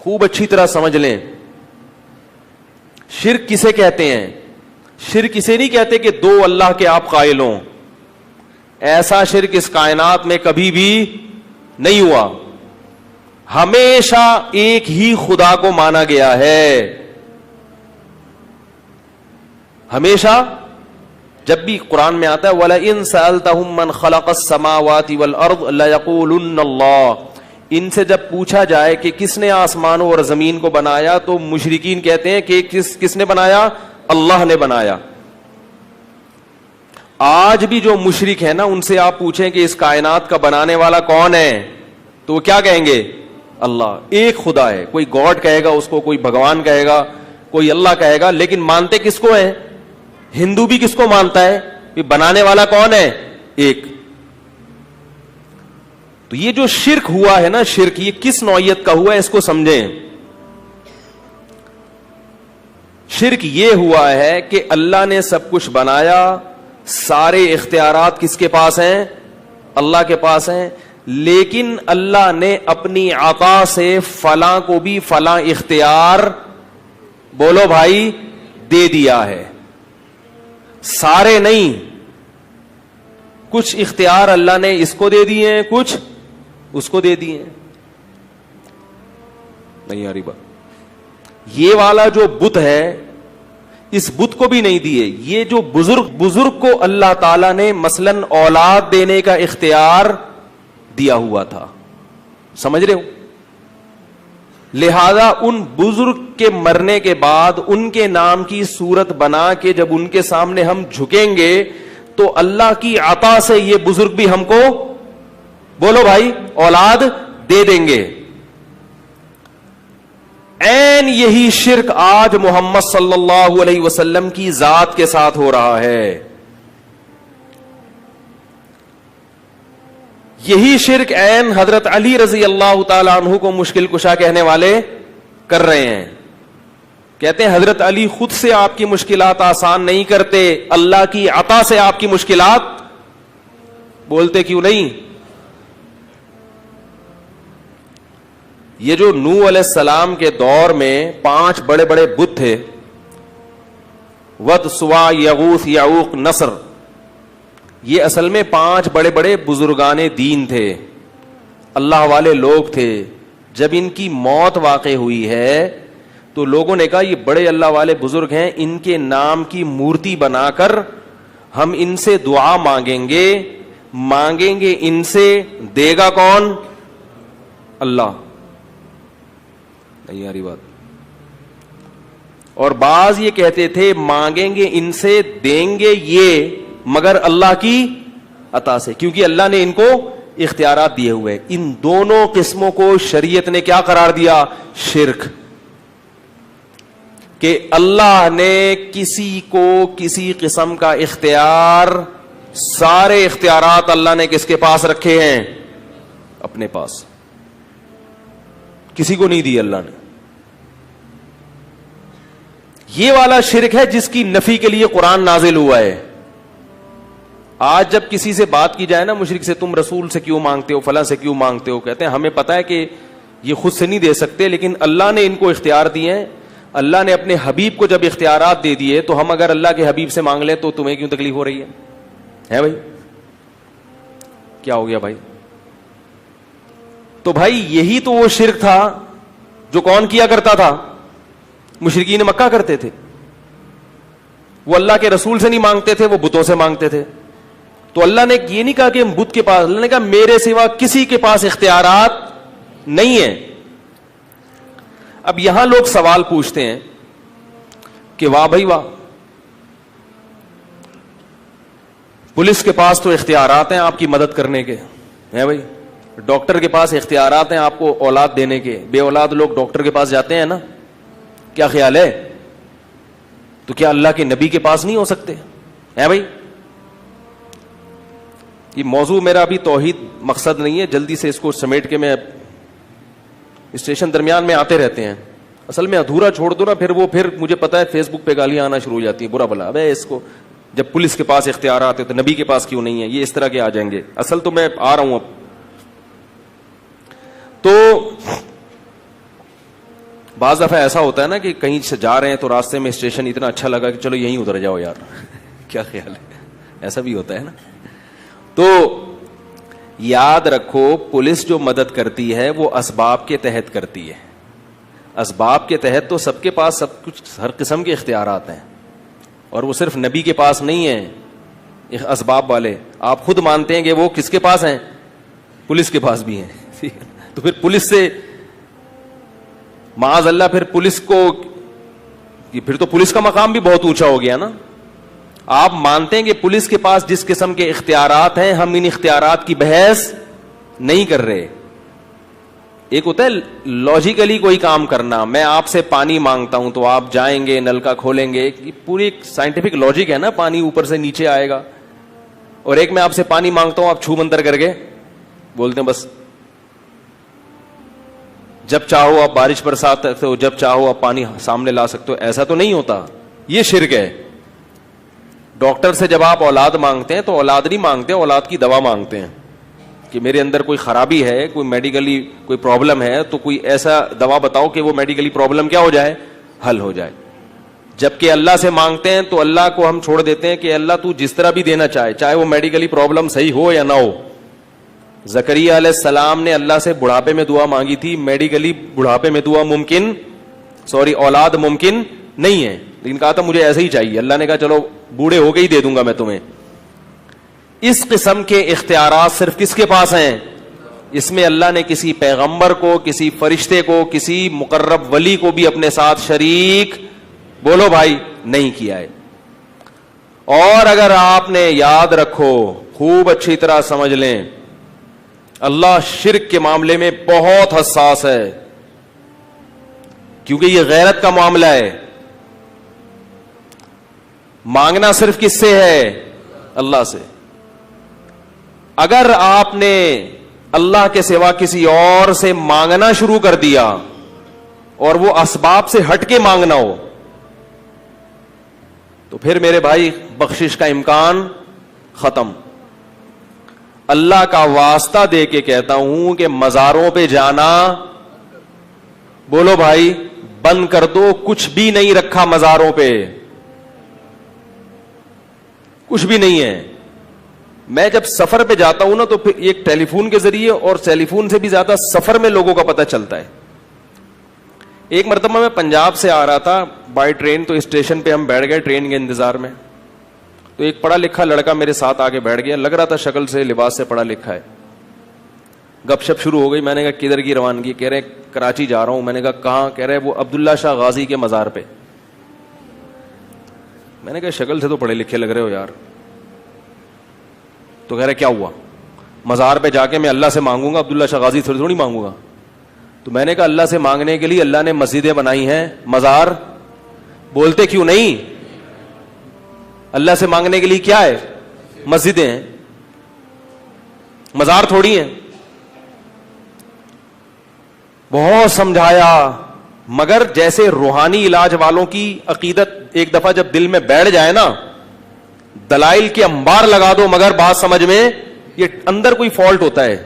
خوب اچھی طرح سمجھ لیں. شرک کسے کہتے ہیں؟ شرک اسے نہیں کہتے کہ دو اللہ کے آپ قائل ہوں. ایسا شرک اس کائنات میں کبھی بھی نہیں ہوا. ہمیشہ ایک ہی خدا کو مانا گیا ہے. ہمیشہ جب بھی قرآن میں آتا ہے وَلَئِن سَأَلْتَهُم مَّنْ خَلَقَ السَّمَاوَاتِ وَالْأَرْضِ لَيَقُولُنَّ اللَّهُ، ان سے جب پوچھا جائے کہ کس نے آسمانوں اور زمین کو بنایا تو مشرکین کہتے ہیں کہ کس نے بنایا؟ اللہ نے بنایا. آج بھی جو مشرک ہے نا ان سے آپ پوچھیں کہ اس کائنات کا بنانے والا کون ہے تو وہ کیا کہیں گے؟ اللہ. ایک خدا ہے. کوئی گاڈ کہے گا اس کو، کوئی بھگوان کہے گا، کوئی اللہ کہے گا، لیکن مانتے کس کو ہے؟ ہندو بھی کس کو مانتا ہے کہ بنانے والا کون ہے؟ ایک. تو یہ جو شرک ہوا ہے نا، شرک یہ کس نوعیت کا ہوا ہے اس کو سمجھیں. شرک یہ ہوا ہے کہ اللہ نے سب کچھ بنایا، سارے اختیارات کس کے پاس ہیں؟ اللہ کے پاس ہیں، لیکن اللہ نے اپنی عطا سے فلاں کو بھی فلاں اختیار، بولو بھائی، دے دیا ہے. سارے نہیں، کچھ اختیار اللہ نے اس کو دے دیے ہیں، کچھ اس کو دے دیے ہیں. نہیں آ رہی بات؟ یہ والا جو بت ہے اس بت کو بھی نہیں دیے. یہ جو بزرگ کو اللہ تعالی نے مثلا اولاد دینے کا اختیار دیا ہوا تھا، سمجھ رہے ہو؟ لہذا ان بزرگ کے مرنے کے بعد ان کے نام کی صورت بنا کے جب ان کے سامنے ہم جھکیں گے تو اللہ کی عطا سے یہ بزرگ بھی ہم کو، بولو بھائی، اولاد دے دیں گے. عین یہی شرک آج محمد صلی اللہ علیہ وسلم کی ذات کے ساتھ ہو رہا ہے. یہی شرک عین حضرت علی رضی اللہ تعالی عنہ کو مشکل کشا کہنے والے کر رہے ہیں. کہتے ہیں حضرت علی خود سے آپ کی مشکلات آسان نہیں کرتے، اللہ کی عطا سے آپ کی مشکلات. بولتے کیوں نہیں؟ یہ جو نوح علیہ السلام کے دور میں 5 بڑے بڑے بت تھے، ود، سوا، یغوث، یعوق، نصر، یہ اصل میں 5 بڑے بڑے بزرگان دین تھے، اللہ والے لوگ تھے. جب ان کی موت واقع ہوئی ہے تو لوگوں نے کہا یہ بڑے اللہ والے بزرگ ہیں، ان کے نام کی مورتی بنا کر ہم ان سے دعا مانگیں گے ان سے، دے گا کون؟ اللہ. نہیں آ رہی بات؟ اور بعض یہ کہتے تھے مانگیں گے ان سے، دیں گے یہ مگر اللہ کی عطا سے، کیونکہ اللہ نے ان کو اختیارات دیے ہوئے. ان دونوں قسموں کو شریعت نے کیا قرار دیا؟ شرک. کہ اللہ نے کسی کو کسی قسم کا اختیار، سارے اختیارات اللہ نے کس کے پاس رکھے ہیں؟ اپنے پاس. کسی کو نہیں دی اللہ نے. یہ والا شرک ہے جس کی نفی کے لیے قرآن نازل ہوا ہے. آج جب کسی سے بات کی جائے نا مشرک سے، تم رسول سے کیوں مانگتے ہو، فلاں سے کیوں مانگتے ہو، کہتے ہیں ہمیں پتا ہے کہ یہ خود سے نہیں دے سکتے، لیکن اللہ نے ان کو اختیار دیے ہیں. اللہ نے اپنے حبیب کو جب اختیارات دے دیے تو ہم اگر اللہ کے حبیب سے مانگ لیں تو تمہیں کیوں تکلیف ہو رہی ہے بھائی؟ کیا ہو گیا بھائی؟ تو بھائی یہی تو وہ شرک تھا جو کون کیا کرتا تھا؟ مشرکین مکہ کرتے تھے. وہ اللہ کے رسول سے نہیں مانگتے تھے، وہ بتوں سے مانگتے تھے. تو اللہ نے یہ نہیں کہا کہ ہم بت کے پاس، اللہ نے کہا میرے سوا کسی کے پاس اختیارات نہیں ہیں. اب یہاں لوگ سوال پوچھتے ہیں کہ واہ بھائی واہ، پولیس کے پاس تو اختیارات ہیں آپ کی مدد کرنے کے ہیں بھائی، ڈاکٹر کے پاس اختیارات ہیں آپ کو اولاد دینے کے، بے اولاد لوگ ڈاکٹر کے پاس جاتے ہیں نا. کیا خیال ہے؟ تو کیا اللہ کے نبی کے پاس نہیں ہو سکتے ہیں بھائی؟ یہ موضوع میرا ابھی توحید مقصد نہیں ہے، جلدی سے اس کو سمیٹ کے میں اسٹیشن درمیان میں آتے رہتے ہیں. اصل میں ادھورا چھوڑ دو نا، پھر مجھے پتا ہے فیس بک پہ گالیاں آنا شروع ہو جاتی ہیں، برا بلا ابے اس کو، جب پولیس کے پاس اختیارات ہے تو نبی کے پاس کیوں نہیں ہے؟ یہ اس طرح کے آ جائیں گے. اصل تو میں آ رہا ہوں اب. تو بعض دفعہ ایسا ہوتا ہے نا کہ کہیں سے جا رہے ہیں تو راستے میں اسٹیشن اتنا اچھا لگا کہ چلو یہیں اتر جاؤ یار کیا خیال ہے, ایسا بھی ہوتا ہے نا. تو یاد رکھو پولیس جو مدد کرتی ہے وہ اسباب کے تحت کرتی ہے. اسباب کے تحت تو سب کے پاس سب کچھ ہر قسم کے اختیارات ہیں, اور وہ صرف نبی کے پاس نہیں ہیں اسباب والے. آپ خود مانتے ہیں کہ وہ کس کے پاس ہیں؟ پولیس کے پاس بھی ہیں. تو پھر پولیس سے معاذ اللہ پھر پولیس کو, پھر تو پولیس کا مقام بھی بہت اونچا ہو گیا نا. آپ مانتے ہیں کہ پولیس کے پاس جس قسم کے اختیارات ہیں, ہم ان اختیارات کی بحث نہیں کر رہے. ایک ہوتا ہے لاجیکلی کوئی کام کرنا, میں آپ سے پانی مانگتا ہوں تو آپ جائیں گے نلکا کھولیں گے, پوری ایک سائنٹیفک لاجک ہے نا, پانی اوپر سے نیچے آئے گا. اور ایک میں آپ سے پانی مانگتا ہوں, آپ چھو منتر کر کے بولتے ہیں بس جب چاہو آپ بارش برسات سکتے ہو, جب چاہو آپ پانی سامنے لا سکتے ہو. ایسا تو نہیں ہوتا, یہ شرک ہے. ڈاکٹر سے جب آپ اولاد مانگتے ہیں تو اولاد نہیں مانگتے, اولاد کی دوا مانگتے ہیں کہ میرے اندر کوئی خرابی ہے, کوئی میڈیکلی کوئی پرابلم ہے, تو کوئی ایسا دوا بتاؤ کہ وہ میڈیکلی پرابلم کیا ہو جائے, حل ہو جائے. جبکہ اللہ سے مانگتے ہیں تو اللہ کو ہم چھوڑ دیتے ہیں کہ اللہ تو جس طرح بھی دینا چاہے, چاہے وہ میڈیکلی پرابلم صحیح ہو یا نہ ہو. زکریا علیہ السلام نے اللہ سے بڑھاپے میں دعا مانگی تھی, میڈیکلی بڑھاپے میں دعا ممکن اولاد ممکن نہیں ہے, لیکن کہا تھا مجھے ایسے ہی چاہیے. اللہ نے کہا چلو بوڑھے ہو کے ہی دے دوں گا میں تمہیں. اس قسم کے اختیارات صرف کس کے پاس ہیں؟ اس میں اللہ نے کسی پیغمبر کو, کسی فرشتے کو, کسی مقرب ولی کو بھی اپنے ساتھ شریک بولو بھائی نہیں کیا ہے. اور اگر آپ نے یاد رکھو, خوب اچھی طرح سمجھ لیں, اللہ شرک کے معاملے میں بہت حساس ہے, کیونکہ یہ غیرت کا معاملہ ہے. مانگنا صرف کس سے ہے؟ اللہ سے. اگر آپ نے اللہ کے سوا کسی اور سے مانگنا شروع کر دیا اور وہ اسباب سے ہٹ کے مانگنا ہو, تو پھر میرے بھائی بخشش کا امکان ختم. اللہ کا واسطہ دے کے کہتا ہوں کہ مزاروں پہ جانا بولو بھائی بند کر دو. کچھ بھی نہیں رکھا مزاروں پہ, کچھ بھی نہیں ہے. میں جب سفر پہ جاتا ہوں نا تو پھر ایک ٹیلی فون کے ذریعے, اور ٹیلی فون سے بھی زیادہ سفر میں لوگوں کا پتہ چلتا ہے. ایک مرتبہ میں پنجاب سے آ رہا تھا بائی ٹرین, تو اسٹیشن پہ ہم بیٹھ گئے ٹرین کے انتظار میں. تو ایک پڑھا لکھا لڑکا میرے ساتھ آگے بیٹھ گیا, لگ رہا تھا شکل سے لباس سے پڑھا لکھا ہے. گپ شپ شروع ہو گئی. میں نے کہا کدھر کی روانگی؟ کہہ رہے کراچی جا رہا ہوں. میں نے کہا کہاں؟ کہہ رہے وہ عبداللہ شاہ غازی کے مزار پہ. میں نے کہا شکل سے تو پڑھے لکھے لگ رہے ہو یار. تو کہہ رہے کیا ہوا؟ مزار پہ جا کے میں اللہ سے مانگوں گا, عبداللہ شاہ غازی سے تھوڑی مانگوں گا. تو میں نے کہا اللہ سے مانگنے کے لیے اللہ نے مسجدیں بنائی ہیں, مزار بولتے کیوں نہیں؟ اللہ سے مانگنے کے لیے کیا ہے؟ مسجدیں ہیں, مزار تھوڑی ہیں. بہت سمجھایا, مگر جیسے روحانی علاج والوں کی عقیدت ایک دفعہ جب دل میں بیٹھ جائے نا, دلائل کے انبار لگا دو مگر بات سمجھ میں, یہ اندر کوئی فالٹ ہوتا ہے.